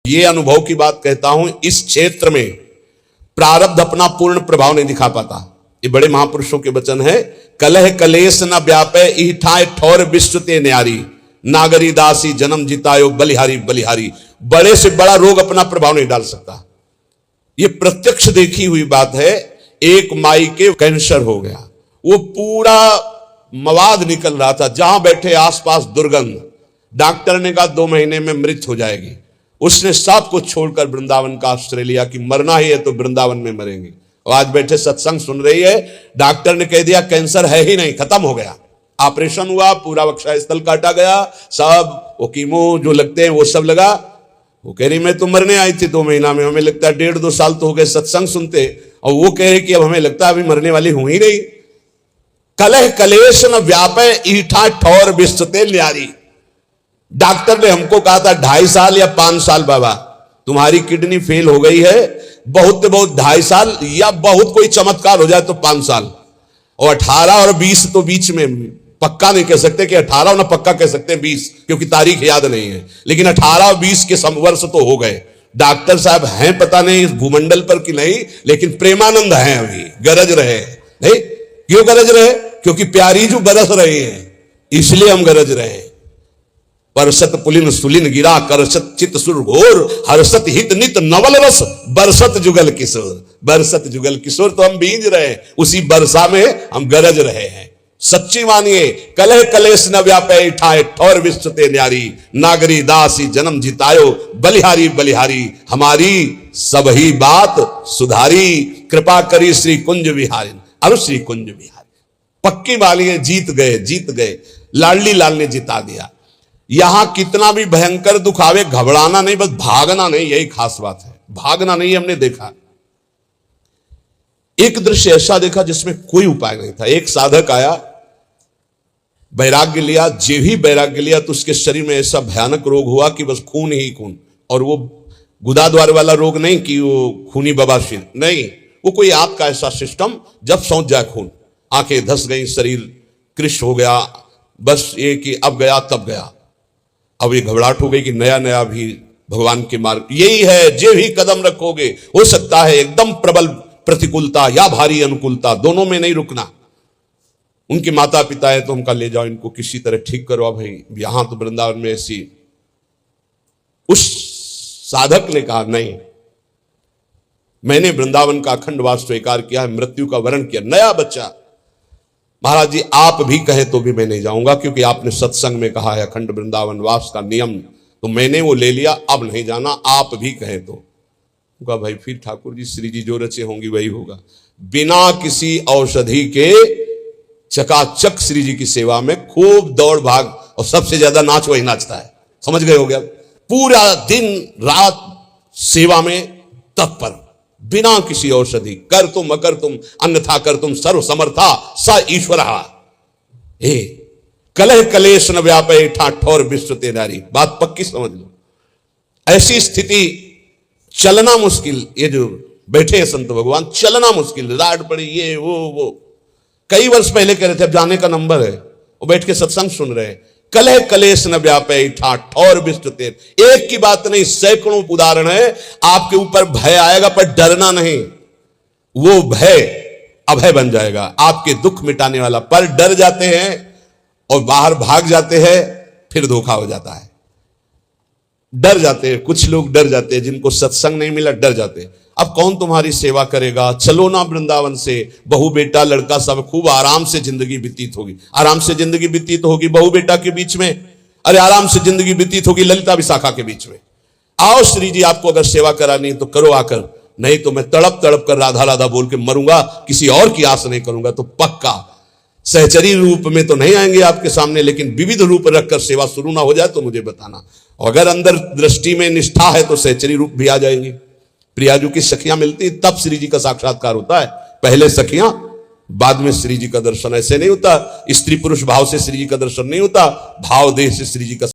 ये अनुभव की बात कहता हूं, इस क्षेत्र में प्रारब्ध अपना पूर्ण प्रभाव नहीं दिखा पाता। ये बड़े महापुरुषों के वचन है, कलह कलेश न व्यापे इठाए ठौर विश्व ते न्यारी, नागरी दासी जन्म जितायो बलिहारी बलिहारी। बड़े से बड़ा रोग अपना प्रभाव नहीं डाल सकता। ये प्रत्यक्ष देखी हुई बात है। एक माई के कैंसर हो गया, वो पूरा मवाद निकल रहा था, जहां बैठे आसपास दुर्गंध। डॉक्टर ने कहा 2 महीने में मृत हो जाएगी। उसने सब कुछ छोड़कर वृंदावन का आश्रय लिया कि मरना ही है तो वृंदावन में मरेंगे। और आज बैठे सत्संग सुन रही है, डॉक्टर ने कह दिया कैंसर है ही नहीं, खत्म हो गया। ऑपरेशन हुआ, पूरा वक्षा स्थल काटा गया, सब वो कीमो जो लगते हैं वो सब लगा। वो कह रही मैं तो मरने आई थी 2 महीना में, हमें लगता है 1.5-2 साल तो हो गए सत्संग सुनते, और वो कह रही कि अब हमें लगता है अभी मरने वाली हुई ही नहीं। कलह कलेश न व्यापे ईठा ठौर विश्वते न्यारी। डॉक्टर ने हमको कहा था 2.5 साल या 5 साल, बाबा तुम्हारी किडनी फेल हो गई है, बहुत 2.5 साल, या बहुत कोई चमत्कार हो जाए तो 5 साल। और 18 और 20 तो बीच में पक्का नहीं कह सकते कि 18 ना पक्का कह सकते 20, क्योंकि तारीख याद नहीं है, लेकिन 18 और 20 के वर्ष तो हो गए। डॉक्टर साहब हैं पता नहीं इस भूमंडल पर कि नहीं, लेकिन प्रेमानंद हैं, अभी गरज रहे नहीं। क्यों गरज रहे? क्योंकि प्यारी जो बरस रहे हैं, इसलिए हम गरज रहे हैं। परसत पुलिन सुलिन गिरा करसत चित सुर घोर, हर्षत हित नित नवल रस बरसत जुगल किशोर। बरसत जुगल किशोर तो हम भींज रहे हैं, उसी बरसा में हम गरज रहे हैं। सच्ची मानिए, कलह कलेश न व्यापे ठाए ठौर विश्व ते न्यारी, नागरी दासी जन्म जितायो बलिहारी बलिहारी। हमारी सबही बात सुधारी, कृपा करी श्री कुंज विहारी। अरु श्री कुंज विहारी पक्की मानिए, जीत गए जीत गए। लाडली लाल ने जिता दिया। यहां कितना भी भयंकर दुख आवे, घबराना नहीं, बस भागना नहीं, यही खास बात है। भागना नहीं। हमने देखा एक दृश्य ऐसा देखा जिसमें कोई उपाय नहीं था। एक साधक आया, वैराग्य लिया, जे भी वैराग्य लिया तो उसके शरीर में ऐसा भयानक रोग हुआ कि बस खून ही खून। और वो गुदाद्वार वाला रोग नहीं कि वो खूनी बवासीर नहीं, वो कोई आंत का ऐसा सिस्टम, जब सौंच जाए खून, आंखें धस गई, शरीर कृश हो गया, बस ये कि अब गया तब गया। अब ये घबराहट हो गई कि नया नया भी भगवान के मार्ग यही है, जे भी कदम रखोगे हो सकता है एकदम प्रबल प्रतिकूलता या भारी अनुकूलता, दोनों में नहीं रुकना। उनके माता पिता है तो उनका ले जाओ, इनको किसी तरह ठीक करो। भाई यहां तो वृंदावन में ऐसी। उस साधक ने कहा नहीं, मैंने वृंदावन का अखंड वास स्वीकार किया है, मृत्यु का वरण किया। नया बच्चा, महाराज जी आप भी कहे तो भी मैं नहीं जाऊंगा, क्योंकि आपने सत्संग में कहा है अखंड वृंदावन वास का नियम, तो मैंने वो ले लिया, अब नहीं जाना, आप भी कहे तो। कहा भाई फिर ठाकुर जी श्री जी जो रचे होंगी वही होगा। बिना किसी औषधि के चकाचक श्री जी की सेवा में खूब दौड़ भाग, और सबसे ज्यादा नाच वही नाचता है, समझ गए हो गया। पूरा दिन रात सेवा में तत्पर, बिना किसी औषधि। कर तुम अकर तुम अन्यथा कर तुम सर्व समर्था स ईश्वर। कलह कलेश न व्यापे ठा ठौर विश्व ते नारी। बात पक्की समझ लो। ऐसी स्थिति, चलना मुश्किल। ये जो बैठे हैं संत भगवान, चलना मुश्किल, राड पड़ी, ये वो कई वर्ष पहले कह रहे थे, अब जाने का नंबर है, वो बैठ के सत्संग सुन रहे हैं। कलह कलेश न व्यापे ठाठ ठौर विश्व ते। एक की बात नहीं, सैकड़ों उदाहरण है। आपके ऊपर भय आएगा पर डरना नहीं, वो भय अभय बन जाएगा, आपके दुख मिटाने वाला। पर डर जाते हैं और बाहर भाग जाते हैं, फिर धोखा हो जाता है। डर जाते हैं, कुछ लोग डर जाते हैं, जिनको सत्संग नहीं मिला डर जाते हैं। अब कौन तुम्हारी सेवा करेगा? चलो ना वृंदावन से, बहू बेटा लड़का सब खूब आराम से जिंदगी व्यतीत होगी। आराम से जिंदगी व्यतीत होगी बहू बेटा के बीच में, अरे आराम से जिंदगी व्यतीत होगी ललिता विशाखा के बीच में। आओ श्री जी, आपको अगर सेवा करानी तो करो आकर, नहीं तो मैं तड़प तड़प कर राधा राधा बोल के मरूंगा, किसी और की आस नहीं करूंगा। तो पक्का सहचरी रूप में तो नहीं आएंगे आपके सामने, लेकिन विविध रूप रखकर सेवा शुरू ना हो जाए तो मुझे बताना। अगर अंदर दृष्टि में निष्ठा है तो सहचरी रूप भी आ जाएंगे। प्रियाजू की सखियां मिलती तब श्री जी का साक्षात्कार होता है। पहले सखियां, बाद में श्री जी का दर्शन। ऐसे नहीं होता स्त्री पुरुष भाव से श्री जी का दर्शन नहीं होता, भाव देह से श्री जी का